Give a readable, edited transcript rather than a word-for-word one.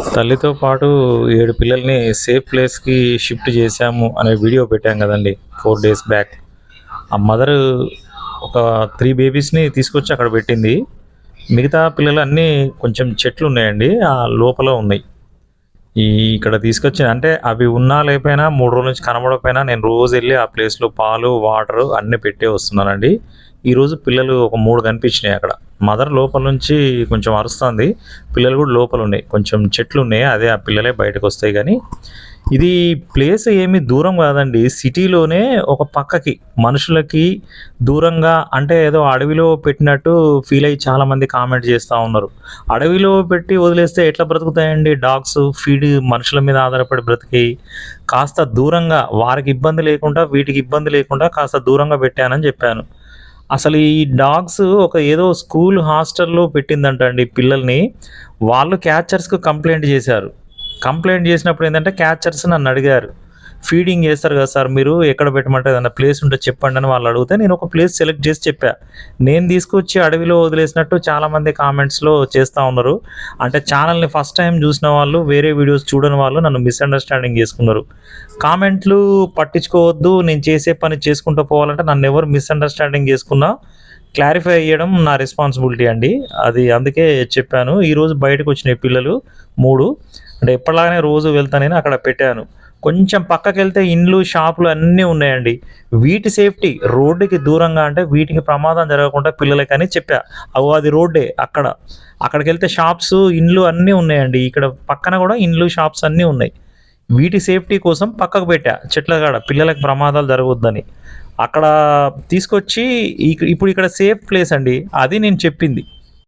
తల్లితో పాటు 7 పిల్లల్ని సేఫ్ ప్లేస్‌కి షిఫ్ట్ చేశాము అనే వీడియో పెట్టాం కదండీ! 4 డేస్ బ్యాక్. ఆ మదరు ఒక 3 బేబీస్‌ని తీసుకొచ్చి అక్కడ పెట్టింది. మిగతా పిల్లలన్నీ కొంచెం చెట్లున్నాయండి. ఆ లోపల ఉన్నాయి. ఈ ఇక్కడ తీసుకొచ్చిన అంటే అవి ఉన్నా లేకపోయినా 3 రోజుల నుంచి కనబడకపోయినా నేను రోజెళ్ళి ఆ ప్లేస్‌లో పాలు, వాటరు అన్నీ పెట్టే వస్తున్నానండి. ఈరోజు పిల్లలు ఒక 3 కనిపించినాయి అక్కడ. మదర్ లోపల నుంచి కొంచెం అరుస్తుంది. పిల్లలు కూడా లోపలున్నాయి. కొంచెం చెట్లున్నాయి. అదే ఆ పిల్లలే బయటకొస్తాయి గానీ, ఇది ప్లేస్ ఏమి దూరం కాదండి. సిటీలోనే ఒక పక్కకి మనుషులకి దూరంగా అంటే ఏదో అడవిలో పెట్టినట్టు ఫీలయ్యి చాలామంది కామెంట్ చేస్తా ఉన్నారు. అడవిలో పెట్టి వదిలేస్తే ఎట్లా బ్రతుకుతాయండి డాగ్స్? ఫీడ్ మనుషుల మీద ఆధారపడి బ్రతికేయి. కాస్త దూరంగా వారికి ఇబ్బంది లేకుండా, వీటికి ఇబ్బంది లేకుండా కాస్త దూరంగా పెట్టానని చెప్పాను. అసలు ఈ డాగ్స్ ఒక ఏదో స్కూల్ హాస్టల్‌లో పెట్టిందంట అండి పిల్లల్ని. వాళ్ళు క్యాచర్స్‌కి కంప్లెయింట్ చేశారు. కంప్లెయింట్ చేసినప్పుడు ఏందంటే క్యాచర్స్ నన్నడిగారు. ఫీడింగ్ చేస్తారు కదా సార్ మీరు ఎక్కడ పెట్టమంటే ఏదన్నా ప్లేస్ ఉంటే చెప్పండి అని వాళ్ళు అడిగితే నేను ఒక ప్లేస్ సెలెక్ట్ చేసి చెప్పా. నేను తీసుకొచ్చి అడవిలో వదిలేసినట్టు చాలామంది కామెంట్స్‌లో చేస్తా ఉన్నారు. అంటే ఛానెల్‌ని ఫస్ట్ టైమ్ చూసిన వాళ్ళు, వేరే వీడియోస్ చూడని వాళ్ళు నన్ను మిస్‌అండర్‌స్టాండింగ్ చేసుకున్నారు. కామెంట్లు పట్టించుకోవద్దు. నేను చేసే పని చేసుకుంటూ పోవాలంటే నన్నెవరు మిస్‌అండర్‌స్టాండింగ్ చేసుకున్నా క్లారిఫై ఇయ్యడం నా రెస్పాన్సిబిలిటీ అండి. అది అందుకే చెప్పాను. ఈరోజు బయటకొచ్చినాయి పిల్లలు 3. అంటే ఎప్పటిలాగానే రోజు వెళ్తా నేను అక్కడ పెట్టాను. కొంచెం పక్కకెళ్తే ఇండ్లు, షాపులు అన్నీ ఉన్నాయండి. వీటి సేఫ్టీ రోడ్డుకి దూరంగా అంటే వీటికి ప్రమాదం జరగకుండా పిల్లలకని చెప్పా. అగో అది రోడ్డే అక్కడ. అక్కడికెళ్తే షాప్స్, ఇండ్లు అన్నీ ఉన్నాయండి. ఇక్కడ పక్కన గూడా ఇండ్లు, షాప్స్ అన్నీ ఉన్నాయి. వీటి సేఫ్టీ కోసం పక్కకు పెట్టా చెట్ల కాడ పిల్లలకి ప్రమాదాలు జరగొద్దని. అక్కడ తీసుకొచ్చి ఇప్పుడు ఇక్కడ సేఫ్ ప్లేస్ అండి. అది నేను చెప్పింది.